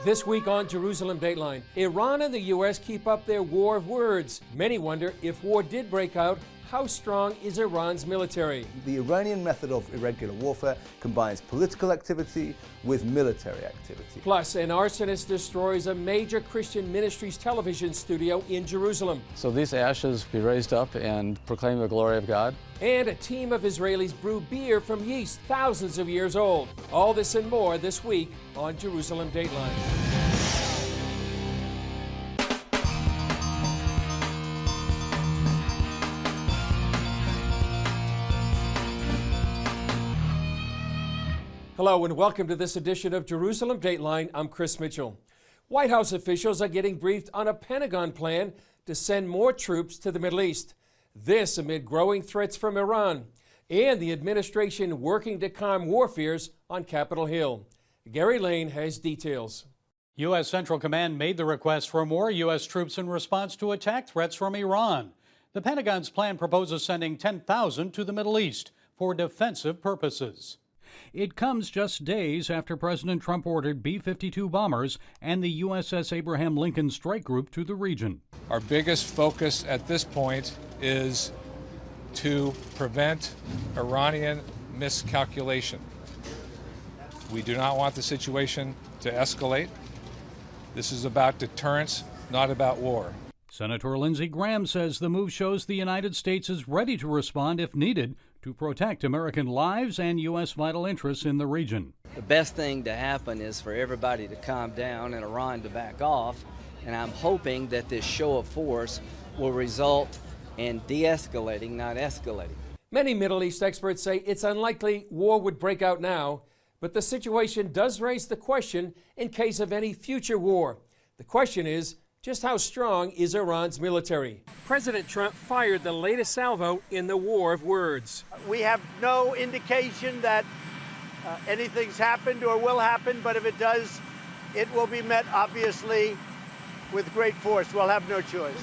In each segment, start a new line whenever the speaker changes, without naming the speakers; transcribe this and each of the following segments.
This week on Jerusalem Dateline, Iran and the U.S. keep up their war of words. Many wonder if war did break out, how strong is Iran's military?
The Iranian method of irregular warfare combines political activity with military activity.
Plus, an arsonist destroys a major Christian ministry's television studio in Jerusalem.
So these ashes be raised up and proclaim the glory of God.
And a team of Israelis brew beer from yeast thousands of years old. All this and more this week on Jerusalem Dateline. Hello and welcome to this edition of Jerusalem Dateline. I'm Chris Mitchell. White House officials are getting briefed on a Pentagon plan to send more troops to the Middle East. This amid growing threats from Iran and the administration working to calm war fears on Capitol Hill. Gary Lane has details.
U.S. Central Command made the request for more U.S. troops in response to attack threats from Iran. The Pentagon's plan proposes sending 10,000 to the Middle East for defensive purposes. It comes just days after President Trump ordered B-52 bombers and the USS Abraham Lincoln Strike Group to the region.
Our biggest focus at this point is to prevent Iranian miscalculation. We do not want the situation to escalate. This is about deterrence, not about war.
Senator Lindsey Graham says the move shows the United States is ready to respond if needed to protect American lives and U.S. vital interests in the region.
The best thing to happen is for everybody to calm down and Iran to back off, and I'm hoping that this show of force will result in de-escalating, not escalating.
Many Middle East experts say it's unlikely war would break out now, but the situation does raise the question in case of any future war. The question is, just how strong is Iran's military? President Trump fired the latest salvo in the war of words.
We have no indication that anything's happened or will happen, but if it does, it will be met, obviously, with great force. We'll have no choice.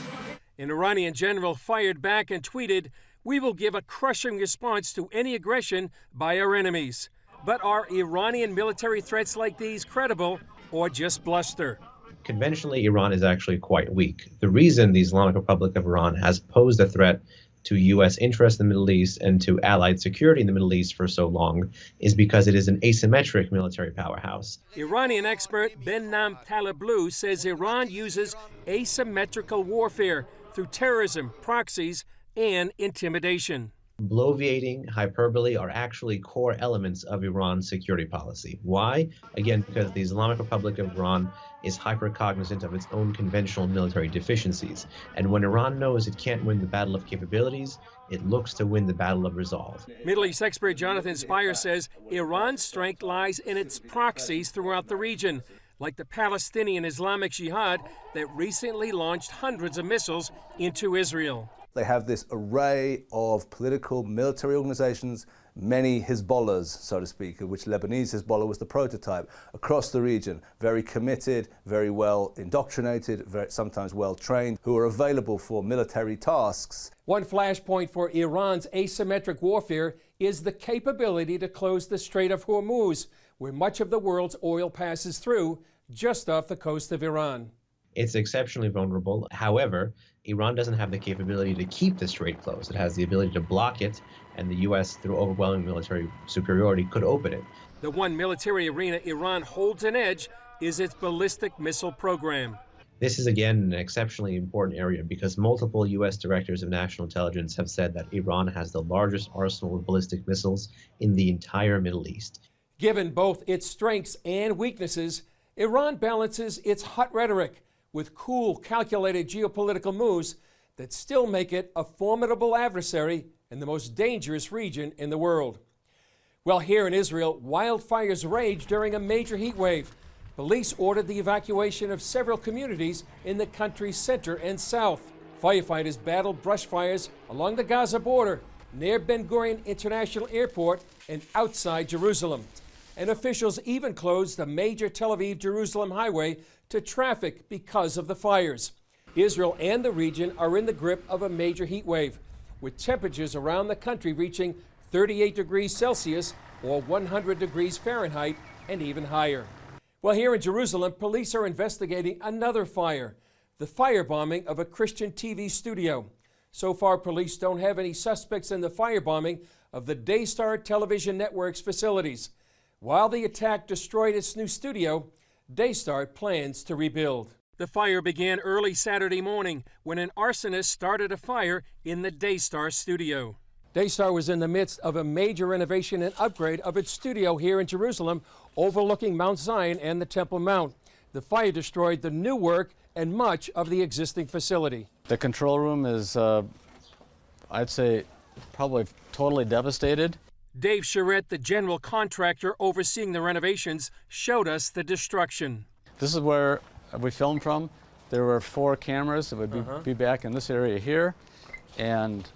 An Iranian general fired back and tweeted, "We will give a crushing response to any aggression by our enemies." But are Iranian military threats like these credible or just bluster?
Conventionally, Iran is actually quite weak. The reason the Islamic Republic of Iran has posed a threat to U.S. interests in the Middle East and to allied security in the Middle East for so long is because it is an asymmetric military powerhouse.
Iranian expert Behnam Taleblu says Iran uses asymmetrical warfare through terrorism, proxies, and intimidation.
Bloviating, hyperbole are actually core elements of Iran's security policy. Why? Again, because the Islamic Republic of Iran is hyper-cognizant of its own conventional military deficiencies. And when Iran knows it can't win the battle of capabilities, it looks to win the battle of resolve.
Middle East expert Jonathan Spire says Iran's strength lies in its proxies throughout the region, like the Palestinian Islamic Jihad that recently launched hundreds of missiles into Israel.
They have this array of political, military organizations, many Hezbollahs, so to speak, of which Lebanese Hezbollah was the prototype, across the region, very committed, very well indoctrinated, sometimes well trained, who are available for military tasks.
One flashpoint for Iran's asymmetric warfare is the capability to close the Strait of Hormuz, where much of the world's oil passes through, just off the coast of Iran.
It's exceptionally vulnerable. However, Iran doesn't have the capability to keep the strait closed. It has the ability to block it, and the U.S., through overwhelming military superiority, could open it.
The one military arena Iran holds an edge is its ballistic missile program.
This is, again, an exceptionally important area because multiple U.S. directors of national intelligence have said that Iran has the largest arsenal of ballistic missiles in the entire Middle East.
Given both its strengths and weaknesses, Iran balances its hot rhetoric with cool, calculated geopolitical moves that still make it a formidable adversary in the most dangerous region in the world. Well, here in Israel, wildfires rage during a major heat wave. Police ordered the evacuation of several communities in the country's center and south. Firefighters battled brush fires along the Gaza border, near Ben Gurion International Airport, and outside Jerusalem. And officials even closed the major Tel Aviv-Jerusalem highway to traffic because of the fires. Israel and the region are in the grip of a major heat wave, with temperatures around the country reaching 38 degrees Celsius or 100 degrees Fahrenheit and even higher. Well, here in Jerusalem, police are investigating another fire, the firebombing of a Christian TV studio. So far, police don't have any suspects in the firebombing of the Daystar Television Network's facilities. While the attack destroyed its new studio, Daystar plans to rebuild. The fire began early Saturday morning when an arsonist started a fire in the Daystar studio. Daystar was in the midst of a major renovation and upgrade of its studio here in Jerusalem, overlooking Mount Zion and the Temple Mount. The fire destroyed the new work and much of the existing facility.
The control room is, I'd say, probably totally devastated.
Dave Charette, the general contractor overseeing the renovations, showed us the destruction.
This is where we filmed from. There were 4 cameras that would be back in this area here, and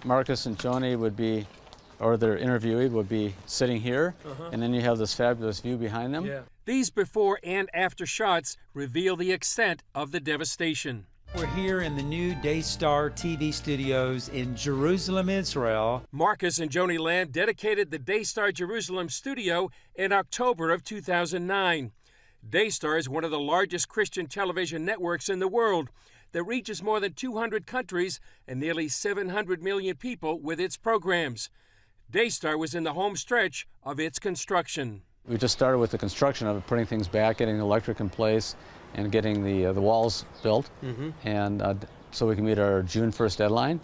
Marcus and Joni would be, or their interviewee would be sitting here, and then you have this fabulous view behind them.
Yeah. These before and after shots reveal the extent of the devastation.
We're here in the new Daystar TV studios in Jerusalem, Israel.
Marcus and Joni Lamb dedicated the Daystar Jerusalem studio in October of 2009. Daystar is one of the largest Christian television networks in the world that reaches more than 200 countries and nearly 700 million people with its programs. Daystar was in the home stretch of its construction.
We just started with the construction of it, putting things back, getting the electric in place, and getting the walls built, and so we can meet our June 1st deadline,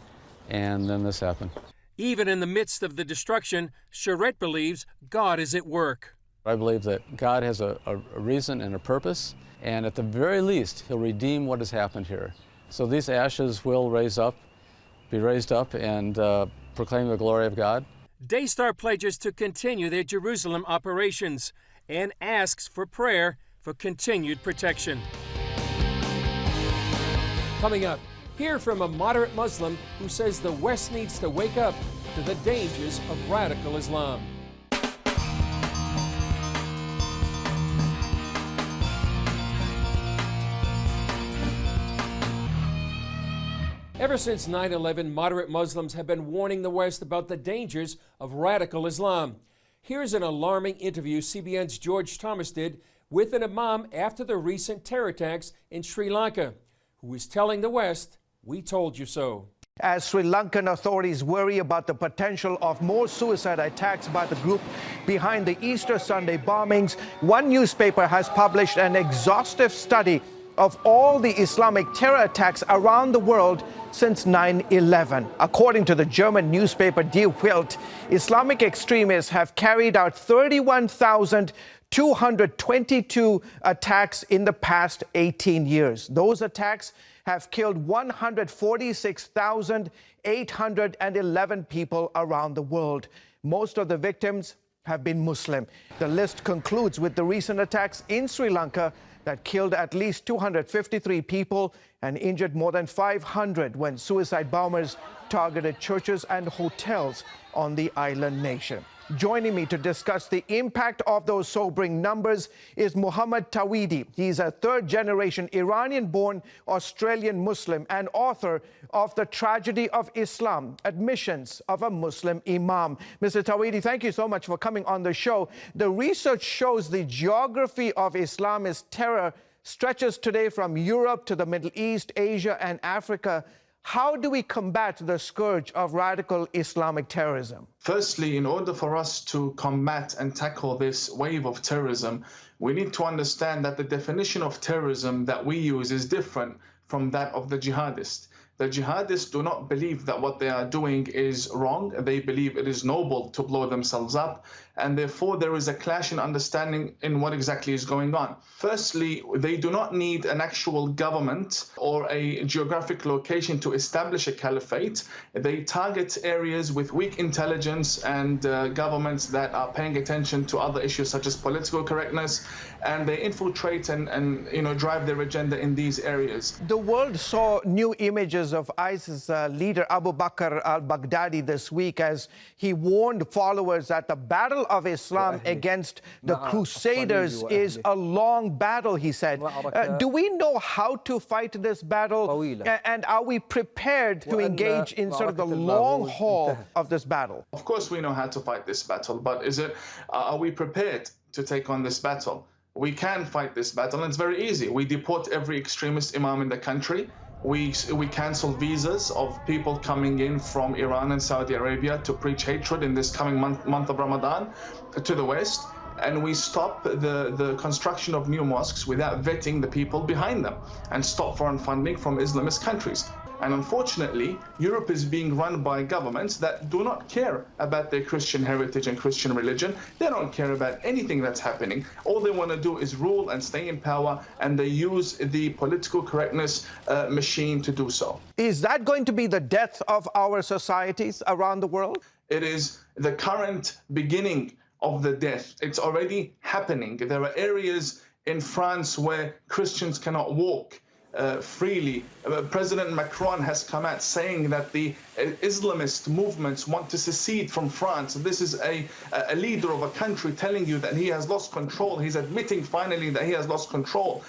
and then this happened.
Even in the midst of the destruction, Charette believes God is at work.
I believe that God has a reason and a purpose, and at the very least, He'll redeem what has happened here. So these ashes will be raised up, and proclaim the glory of God.
Daystar pledges to continue their Jerusalem operations and asks for prayer for continued protection. Coming up, hear from a moderate Muslim who says the West needs to wake up to the dangers of radical Islam. Ever since 9/11, moderate Muslims have been warning the West about the dangers of radical Islam. Here's an alarming interview CBN's George Thomas did with an imam after the recent terror attacks in Sri Lanka, who is telling the West, "We told you so."
As Sri Lankan authorities worry about the potential of more suicide attacks by the group behind the Easter Sunday bombings, one newspaper has published an exhaustive study of all the Islamic terror attacks around the world since 9/11. According to the German newspaper Die Welt, Islamic extremists have carried out 31,222 attacks in the past 18 years. Those attacks have killed 146,811 people around the world. Most of the victims have been Muslim. The list concludes with the recent attacks in Sri Lanka that killed at least 253 people and injured more than 500 when suicide bombers targeted churches and hotels on the island nation. Joining me to discuss the impact of those sobering numbers is Muhammad Tawhidi. He's a third-generation Iranian-born Australian Muslim and author of The Tragedy of Islam, Admissions of a Muslim Imam. Mr. Tawhidi, thank you so much for coming on the show. The research shows the geography of Islamist terror stretches today from Europe to the Middle East, Asia, and Africa. How do we combat the scourge of radical Islamic terrorism?
Firstly, in order for us to combat and tackle this wave of terrorism, we need to understand that the definition of terrorism that we use is different from that of the jihadists. The jihadists do not believe that what they are doing is wrong. They believe it is noble to blow themselves up, and therefore there is a clash in understanding in what exactly is going on. Firstly, they do not need an actual government or a geographic location to establish a caliphate. They target areas with weak intelligence and governments that are paying attention to other issues such as political correctness, and they infiltrate and drive their agenda in these areas.
The world saw new images of ISIS leader Abu Bakr al-Baghdadi this week as he warned followers that the battle of Islam against the Crusaders is a long battle, he said. Do we know how to fight this battle? And are we prepared to engage in sort of the long haul of this battle?
Of course we know how to fight this battle, but are we prepared to take on this battle? we can fight this battle, and it's very easy. We deport every extremist imam in the country. We cancel visas of people coming in from Iran and Saudi Arabia to preach hatred in this coming month of Ramadan to the West. And we stop the construction of new mosques without vetting the people behind them, and stop foreign funding from Islamist countries. And unfortunately, Europe is being run by governments that do not care about their Christian heritage and Christian religion. They don't care about anything that's happening. All they want to do is rule and stay in power, and they use the political correctness machine to do so.
Is that going to be the death of our societies around the world?
It is the current beginning of the death. It's already happening. There are areas in France where Christians cannot walk freely. President Macron has come out saying that the Islamist movements want to secede from France. This is a leader of a country telling you that he has lost control. He's admitting finally that he has lost control.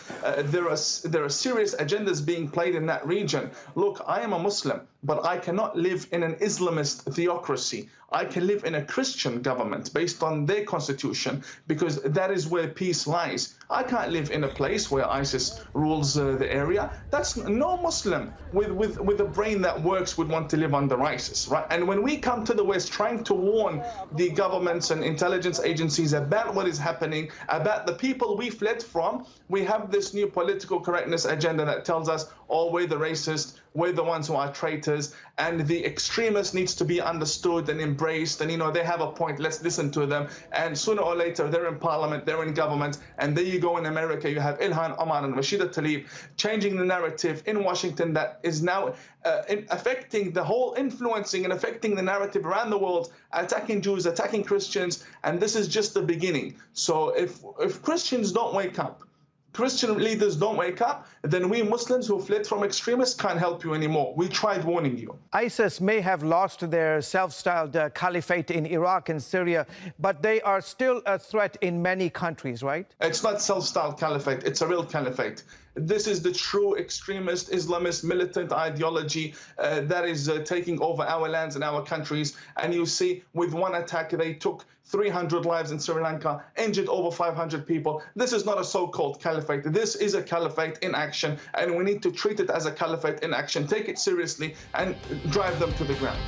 There are serious agendas being played in that region. Look, I am a Muslim, but I cannot live in an Islamist theocracy. I can live in a Christian government based on their constitution, because that is where peace lies. I can't live in a place where ISIS rules the area. That's no Muslim with a brain that works would want to live under ISIS, right? And when we come to the West trying to warn the governments and intelligence agencies about what is happening, about the people we fled from, we have this new political correctness agenda that tells us, oh, we're the racist, we're the ones who are traitors, and the extremists needs to be understood and embraced, and, you know, they have a point, let's listen to them. And sooner or later, they're in parliament, they're in government, and there you go in America, you have Ilhan Omar and Rashida Tlaib changing the narrative in Washington that is now affecting the whole, influencing and affecting the narrative around the world, attacking Jews, attacking Christians, and this is just the beginning. So if Christians don't wake up, Christian leaders don't wake up, then we Muslims who fled from extremists can't help you anymore. We tried warning you.
ISIS may have lost their self-styled caliphate in Iraq and Syria, but they are still a threat in many countries, right?
It's not self-styled caliphate, it's a real caliphate. This is the true extremist, Islamist, militant ideology that is taking over our lands and our countries. And you see, with one attack, they took 300 lives in Sri Lanka, injured over 500 people. This is not a so-called caliphate. This is a caliphate in action, and we need to treat it as a caliphate in action, take it seriously, and drive them to the ground.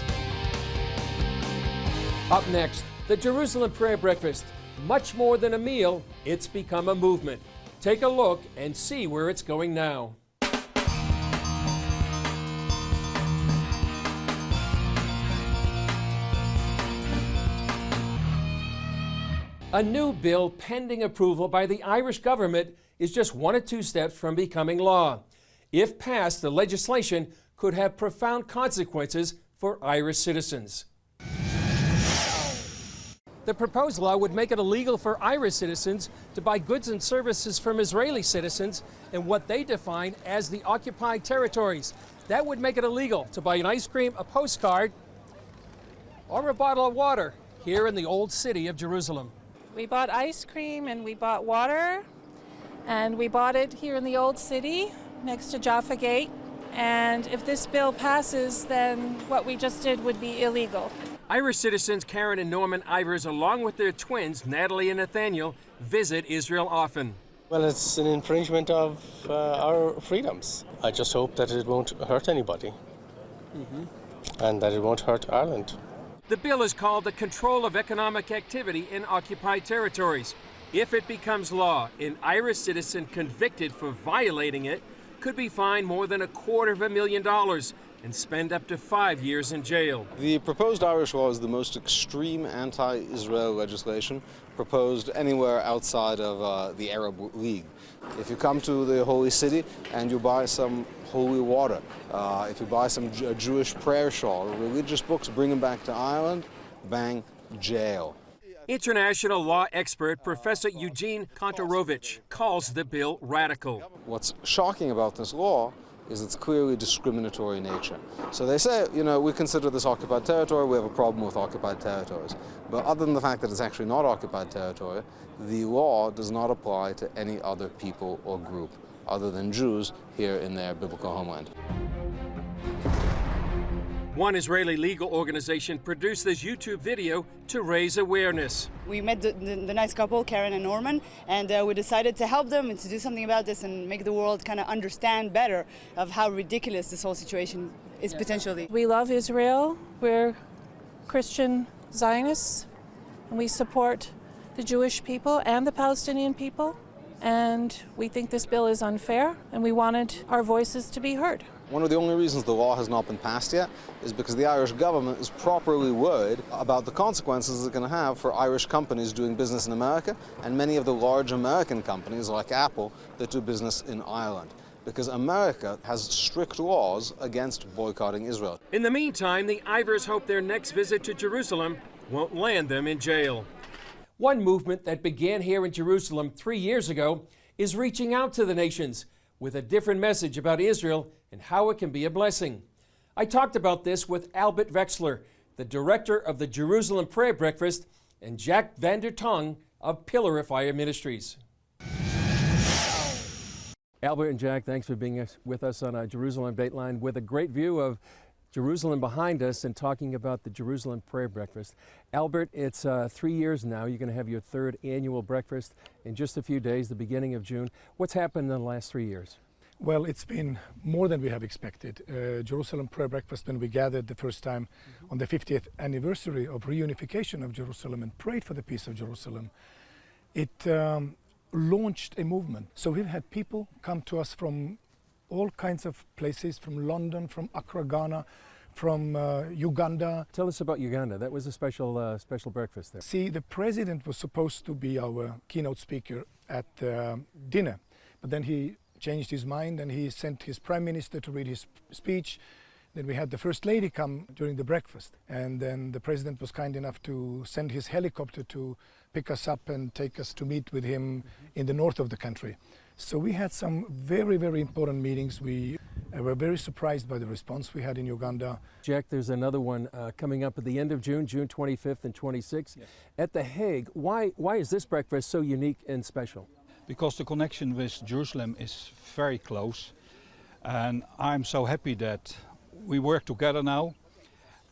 Up next, the Jerusalem Prayer Breakfast. Much more than a meal, it's become a movement. Take a look and see where it's going now. A new bill pending approval by the Irish government is just 1 or 2 steps from becoming law. If passed, the legislation could have profound consequences for Irish citizens. The proposed law would make it illegal for Irish citizens to buy goods and services from Israeli citizens in what they define as the occupied territories. That would make it illegal to buy an ice cream, a postcard, or a bottle of water here in the old city of Jerusalem.
We bought ice cream and we bought water, and we bought it here in the old city next to Jaffa Gate. And if this bill passes, then what we just did would be illegal.
Irish citizens Karen and Norman Ivers, along with their twins, Natalie and Nathaniel, visit Israel often.
Well, it's an infringement of our freedoms. I just hope that it won't hurt anybody and that it won't hurt Ireland.
The bill is called the Control of Economic Activity in Occupied Territories. If it becomes law, an Irish citizen convicted for violating it could be fined more than $250,000 and spend up to 5 years in jail.
The proposed Irish law is the most extreme anti-Israel legislation proposed anywhere outside of the Arab League. If you come to the Holy City and you buy some holy water, if you buy some Jewish prayer shawl or religious books, bring them back to Ireland, bang, jail.
International law expert Professor Eugene Kontorovich calls the bill radical.
What's shocking about this law is its clearly discriminatory nature. So they say, you know, we consider this occupied territory, we have a problem with occupied territories. But other than the fact that it's actually not occupied territory, the law does not apply to any other people or group other than Jews here in their biblical homeland.
One Israeli legal organization produced this YouTube video to raise awareness.
We met the nice couple, Karen and Norman, and we decided to help them and to do something about this and make the world kind of understand better of how ridiculous this whole situation is potentially.
We love Israel. We're Christian Zionists, and we support the Jewish people and the Palestinian people. And we think this bill is unfair, and we wanted our voices to be heard.
One of the only reasons the law has not been passed yet is because the Irish government is properly worried about the consequences it's going to have for Irish companies doing business in America and many of the large American companies like Apple that do business in Ireland. Because America has strict laws against boycotting Israel.
In the meantime, the Ivers hope their next visit to Jerusalem won't land them in jail. One movement that began here in Jerusalem 3 years ago is reaching out to the nations with a different message about Israel and how it can be a blessing. I talked about this with Albert Wexler, the director of the Jerusalem Prayer Breakfast, and Jack van der Tong of Pillar of Fire Ministries. Albert and Jack, thanks for being with us on our Jerusalem Dateline with a great view of Jerusalem behind us and talking about the Jerusalem Prayer Breakfast. Albert, it's 3 years now. You're going to have your third annual breakfast in just a few days, the beginning of June. What's happened in the last 3 years?
Well, it's been more than we have expected. Jerusalem Prayer Breakfast, when we gathered the first time on the 50th anniversary of reunification of Jerusalem and prayed for the peace of Jerusalem, it launched a movement. So we've had people come to us from all kinds of places, from London, from Accra, Ghana, from Uganda.
Tell us about Uganda. That was a special breakfast there.
See, the president was supposed to be our keynote speaker at dinner, but then he changed his mind and he sent his prime minister to read his speech. Then we had the first lady come during the breakfast, and then the president was kind enough to send his helicopter to pick us up and take us to meet with him in the north of the country. So we had some very, very important meetings. We were very surprised by the response we had in Uganda.
Jack, there's another one coming up at the end of June, June 25th and 26th. Yes. At The Hague. Why is this breakfast so unique and special?
Because the connection with Jerusalem is very close. And I'm so happy that we work together now.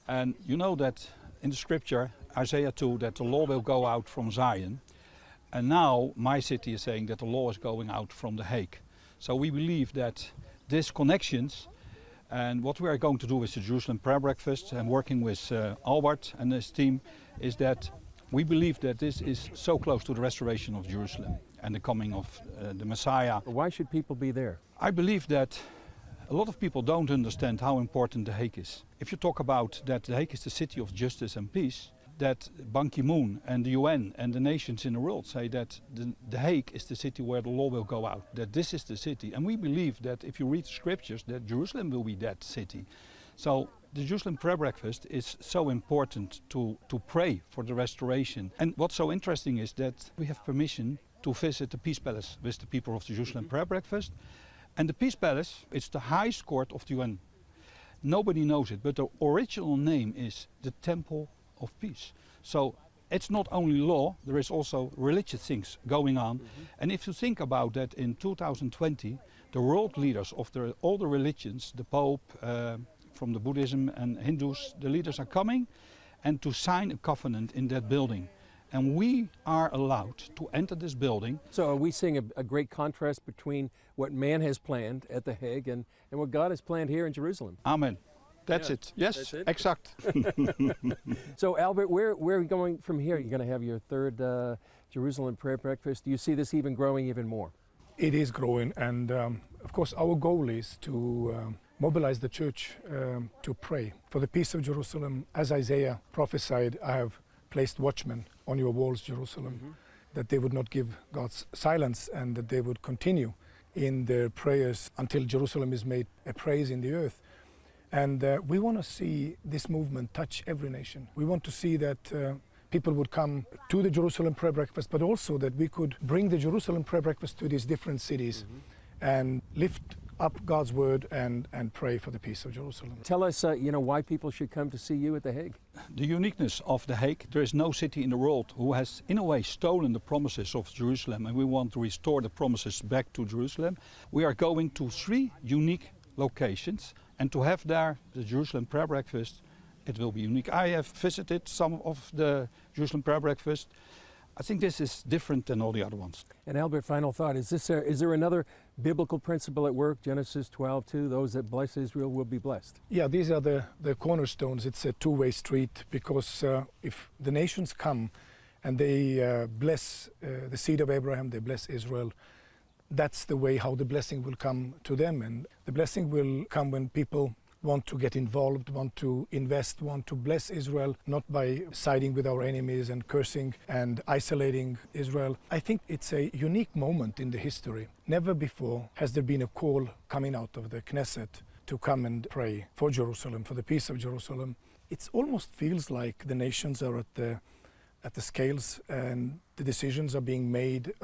And you know that in the scripture, Isaiah 2, that the law will go out from Zion. And now my city is saying that the law is going out from The Hague. So we believe that these connections and what we are going to do with the Jerusalem Prayer Breakfast and working with Albert and his team is that we believe that this is so close to the restoration of Jerusalem and the coming of the Messiah.
Why should people be there?
I believe that a lot of people don't understand how important The Hague is. If you talk about that The Hague is the city of justice and peace, that Ban Ki-moon and the UN and the nations in the world say that the Hague is the city where the law will go out, that this is the city. And we believe that if you read the scriptures, that Jerusalem will be that city. So the Jerusalem Prayer Breakfast is so important to pray for the restoration. And what's so interesting is that we have permission to visit the Peace Palace with the people of the Jerusalem Prayer Breakfast. And the Peace Palace, it's the highest court of the UN. Nobody knows it, but the original name is the Temple of Peace. So it's not only law, there is also religious things going on. And if you think about that, in 2020, the world leaders of all the religions, the Pope, from the Buddhism and Hindus, the leaders are coming and to sign a covenant in that building. And we are allowed to enter this building.
So are we seeing a great contrast between what man has planned at The Hague and what God has planned here in Jerusalem?
Amen. That's it. Yes, that's it. Exact.
So Albert, where are we going from here? You're going to have your third Jerusalem Prayer Breakfast. Do you see this even growing even more?
It is growing, and of course our goal is to mobilize the church to pray for the peace of Jerusalem. As Isaiah prophesied, I have placed watchmen on your walls, Jerusalem, that they would not give God's silence and that they would continue in their prayers until Jerusalem is made a praise in the earth. And we want to see this movement touch every nation. We want to see that people would come to the Jerusalem Prayer Breakfast, but also that we could bring the Jerusalem Prayer Breakfast to these different cities and lift up God's word and pray for the peace of Jerusalem.
Tell us, why people should come to see you at The Hague.
The uniqueness of The Hague, there is no city in the world who has, in a way, stolen the promises of Jerusalem, and we want to restore the promises back to Jerusalem. We are going to 3 unique locations. And to have there the Jerusalem prayer breakfast, it will be unique. I have visited some of the Jerusalem prayer breakfast. I think this is different than all the other ones.
And Albert, final thought, is there another biblical principle at work? Genesis 12:2, those that bless Israel will be blessed.
Yeah, these are the cornerstones. It's a two-way street, because if the nations come and they bless the seed of Abraham, they bless Israel, that's the way how the blessing will come to them. And the blessing will come when people want to get involved, want to invest, want to bless Israel, not by siding with our enemies and cursing and isolating Israel. I think it's a unique moment in the history. Never before has there been a call coming out of the Knesset to come and pray for Jerusalem, for the peace of Jerusalem. It almost feels like the nations are at the scales, and the decisions are being made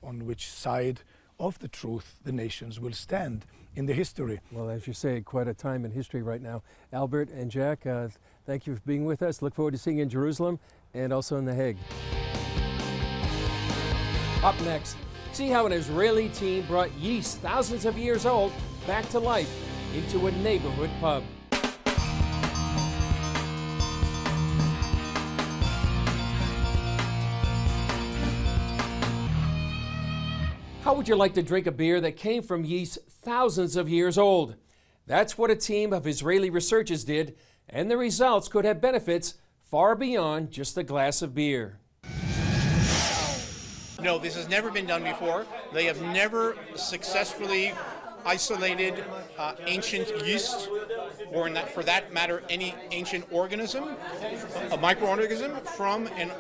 on which side of the truth the nations will stand in the history.
Well, as you say, quite a time in history right now. Albert and Jack, thank you for being with us. Look forward to seeing you in Jerusalem and also in The Hague. Up next, see how an Israeli team brought yeast thousands of years old back to life into a neighborhood pub. How would you like to drink a beer that came from yeast thousands of years old? That's what a team of Israeli researchers did, and the results could have benefits far beyond just a glass of beer.
No, this has never been done before. They have never successfully isolated ancient yeast, or for that matter, any ancient organism, a microorganism, from an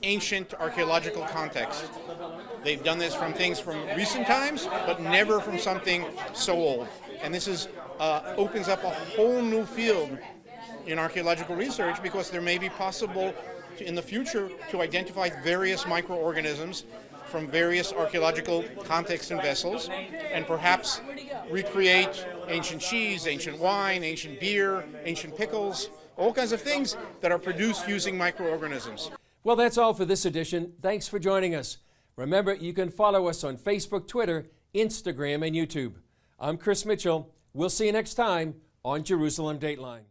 ancient archaeological context. They've done this from things from recent times, but never from something so old. And this opens up a whole new field in archaeological research, because there may be possible in the future to identify various microorganisms from various archaeological contexts and vessels, and perhaps recreate ancient cheese, ancient wine, ancient beer, ancient pickles, all kinds of things that are produced using microorganisms.
Well, that's all for this edition. Thanks for joining us. Remember, you can follow us on Facebook, Twitter, Instagram, and YouTube. I'm Chris Mitchell. We'll see you next time on Jerusalem Dateline.